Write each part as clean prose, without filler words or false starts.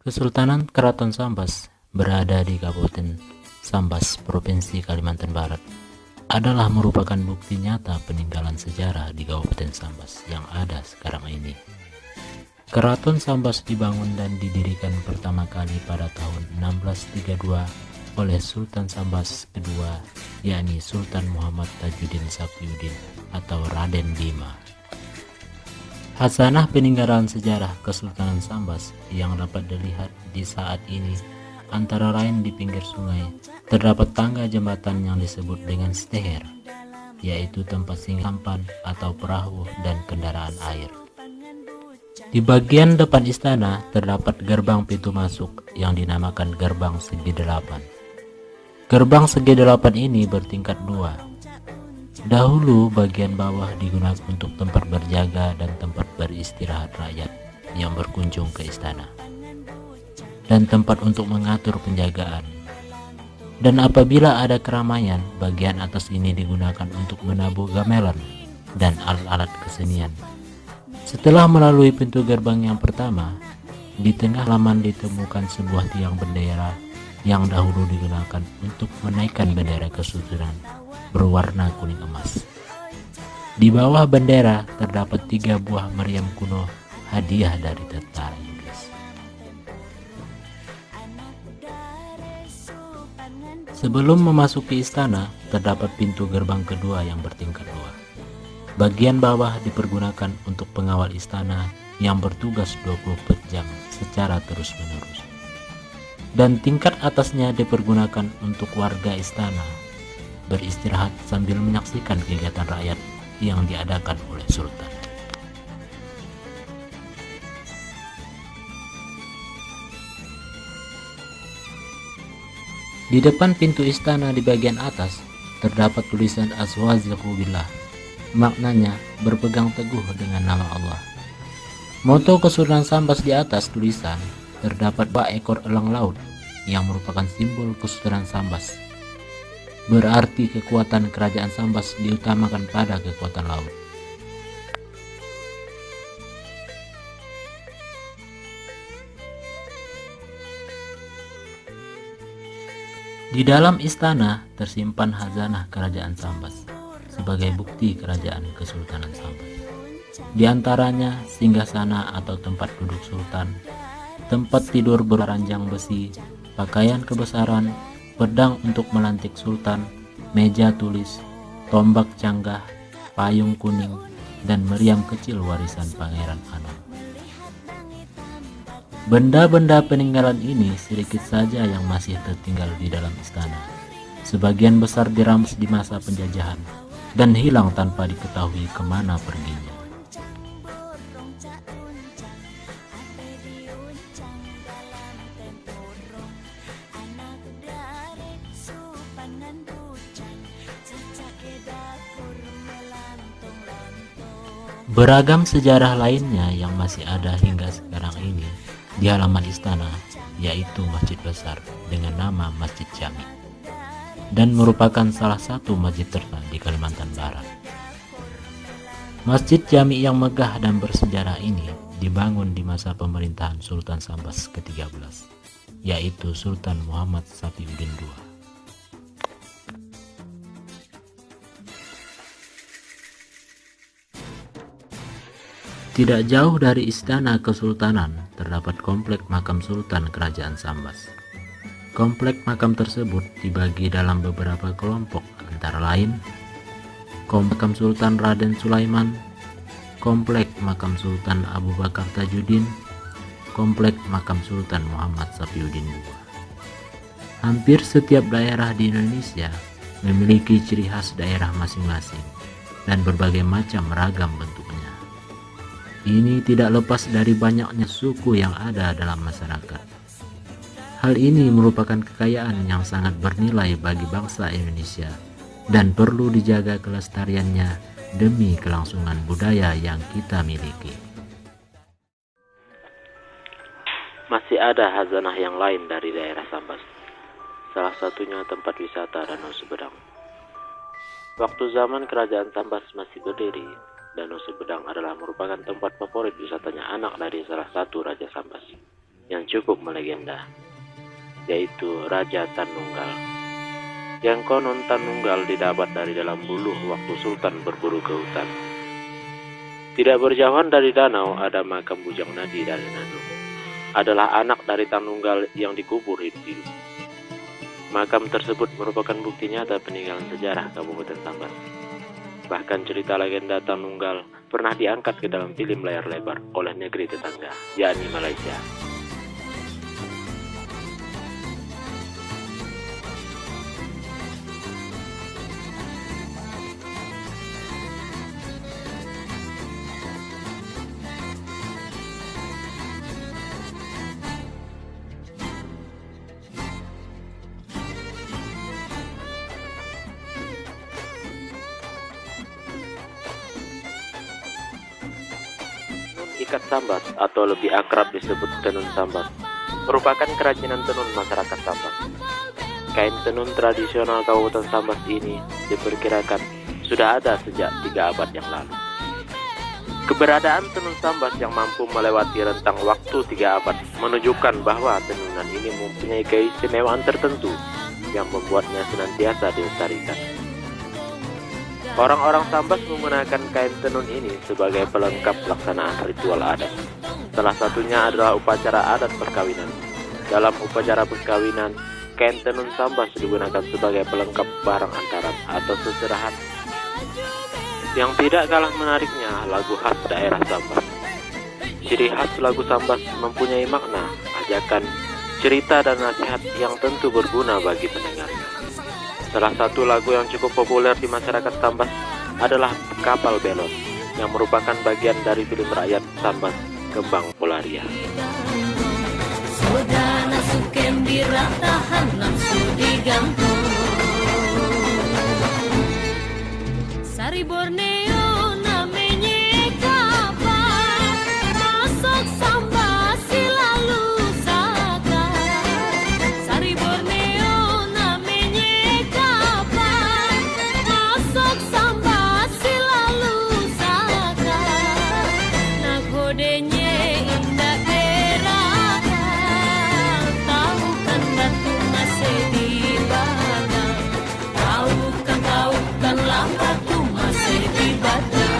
Kesultanan Keraton Sambas berada di Kabupaten Sambas, Provinsi Kalimantan Barat, adalah merupakan bukti nyata peninggalan sejarah di Kabupaten Sambas yang ada sekarang ini. Keraton Sambas dibangun dan didirikan pertama kali pada tahun 1632 oleh Sultan Sambas kedua, yakni Sultan Muhammad Tajuddin Safiuddin atau Raden Bima. Hasanah peninggalan sejarah Kesultanan Sambas yang dapat dilihat di saat ini antara lain di pinggir sungai terdapat tangga jembatan yang disebut dengan steher, yaitu tempat singgah sampan atau perahu dan kendaraan air. Di bagian depan istana terdapat gerbang pintu masuk yang dinamakan gerbang segi delapan. Gerbang segi delapan ini bertingkat dua. Dahulu bagian bawah digunakan untuk tempat berjaga dan tempat beristirahat rakyat yang berkunjung ke istana, dan tempat untuk mengatur penjagaan. Dan apabila ada keramaian, bagian atas ini digunakan untuk menabuh gamelan dan alat-alat kesenian. Setelah melalui pintu gerbang yang pertama, di tengah halaman ditemukan sebuah tiang bendera yang dahulu digunakan untuk menaikkan bendera kesultanan berwarna kuning emas. Di bawah bendera terdapat 3 buah meriam kuno hadiah dari tentara Inggris. Sebelum memasuki istana, terdapat pintu gerbang kedua yang bertingkat 2. Bagian bawah dipergunakan untuk pengawal istana yang bertugas 24 jam secara terus-menerus. Dan tingkat atasnya dipergunakan untuk warga istana beristirahat sambil menyaksikan kegiatan rakyat yang diadakan oleh Sultan. Di depan pintu istana di bagian atas terdapat tulisan Aswaziqu billah. Maknanya berpegang teguh dengan nama Allah. Moto Kesultanan Sambas di atas tulisan terdapat 2 ekor elang laut yang merupakan simbol Kesultanan Sambas. Berarti kekuatan kerajaan Sambas diutamakan pada kekuatan laut. Di dalam istana tersimpan khazanah kerajaan Sambas sebagai bukti kerajaan Kesultanan Sambas. Di antaranya singgasana atau tempat duduk sultan, tempat tidur beranjang besi, pakaian kebesaran, pedang untuk melantik sultan, meja tulis, tombak canggah, payung kuning, dan meriam kecil warisan Pangeran Anam. Benda-benda peninggalan ini sedikit saja yang masih tertinggal di dalam istana. Sebagian besar dirampas di masa penjajahan dan hilang tanpa diketahui kemana perginya. Beragam sejarah lainnya yang masih ada hingga sekarang ini di halaman istana, yaitu masjid besar dengan nama Masjid Jami, dan merupakan salah satu masjid terkenal di Kalimantan Barat. Masjid Jami yang megah dan bersejarah ini dibangun di masa pemerintahan Sultan Sambas ke-13, yaitu Sultan Muhammad Safiuddin II. Tidak jauh dari Istana Kesultanan terdapat komplek makam Sultan Kerajaan Sambas. Komplek makam tersebut dibagi dalam beberapa kelompok, antara lain Komplek Sultan Raden Sulaiman, Komplek Makam Sultan Abu Bakar Tajuddin, Komplek Makam Sultan Muhammad Safiuddin II. Hampir setiap daerah di Indonesia memiliki ciri khas daerah masing-masing dan berbagai macam ragam bentuknya. Ini tidak lepas dari banyaknya suku yang ada dalam masyarakat. Hal ini merupakan kekayaan yang sangat bernilai bagi bangsa Indonesia dan perlu dijaga kelestariannya demi kelangsungan budaya yang kita miliki. Masih ada khazanah yang lain dari daerah Sambas. Salah satunya tempat wisata Danau Sumedang. Waktu zaman kerajaan Sambas masih berdiri, Danau Sumedang adalah merupakan tempat favorit wisatanya anak dari salah satu Raja Sambas. yang cukup melegenda, yaitu Raja Tanunggal. Yang konon Tanunggal didapat dari dalam buluh waktu Sultan berburu ke hutan. Tidak berjauhan dari danau ada makam Bujang Nadi dari Nandung. Adalah anak dari Tanunggal yang dikubur hidup-hidup. Makam tersebut merupakan bukti nyata peninggalan sejarah Kabupaten Sambas. Bahkan cerita legenda Tanunggal pernah diangkat ke dalam film layar lebar oleh negeri tetangga, yakni Malaysia. Ikat Sambas atau lebih akrab disebut tenun Sambas merupakan kerajinan tenun masyarakat Sambas. Kain tenun tradisional Kabupaten Sambas ini diperkirakan sudah ada sejak 3 abad yang lalu. Keberadaan tenun Sambas yang mampu melewati rentang waktu 3 abad menunjukkan bahwa tenunan ini mempunyai keistimewaan tertentu yang membuatnya senantiasa dilestarikan. Orang-orang Sambas menggunakan kain tenun ini sebagai pelengkap pelaksanaan ritual adat. Salah satunya adalah upacara adat perkawinan. Dalam upacara perkawinan, kain tenun Sambas digunakan sebagai pelengkap barang hantaran atau seserahan. Yang tidak kalah menariknya, lagu khas daerah Sambas. Ciri khas lagu Sambas mempunyai makna, ajakan, cerita dan nasihat yang tentu berguna bagi pendengarnya. Salah satu lagu yang cukup populer di masyarakat Sambas adalah Kapal Belot, yang merupakan bagian dari film rakyat Sambas, Kembang Polaria. Sodana sukem diratahan nafsu digantung. Sari Borneo namanya kapal, masuk Sambas silalu saka. Sari Borneo namanya kapal, masuk Sambas silalu saka. Nakodenya indah deraka, tahu kan batu masih di badang, tahu kan lah batu masih di badang.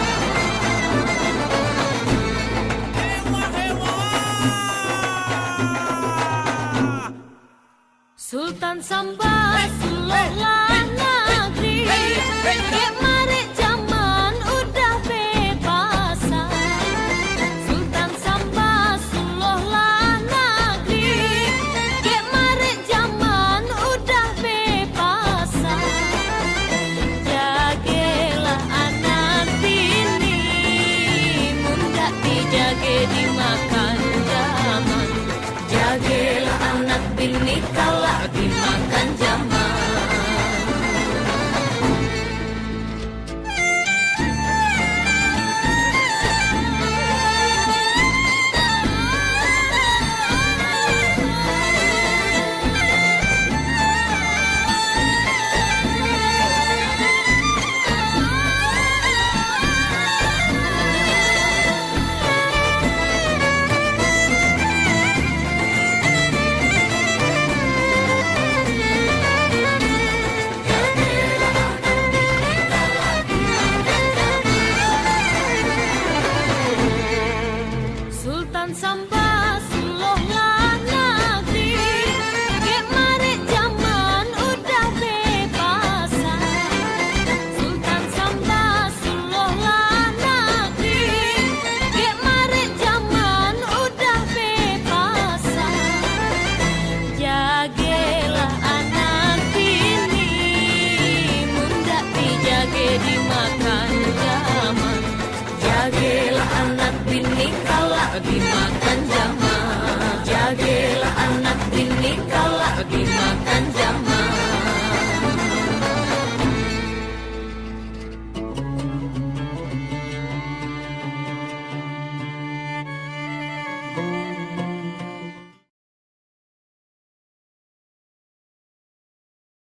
Sultan Sambas lolah negeri, kek mari zaman udah bebasan. Sultan Sambas lolah negeri, kek mari zaman udah bebasan. Jagelah anak bini, mundak dijage dimakan zaman. Jagelah anak bini kau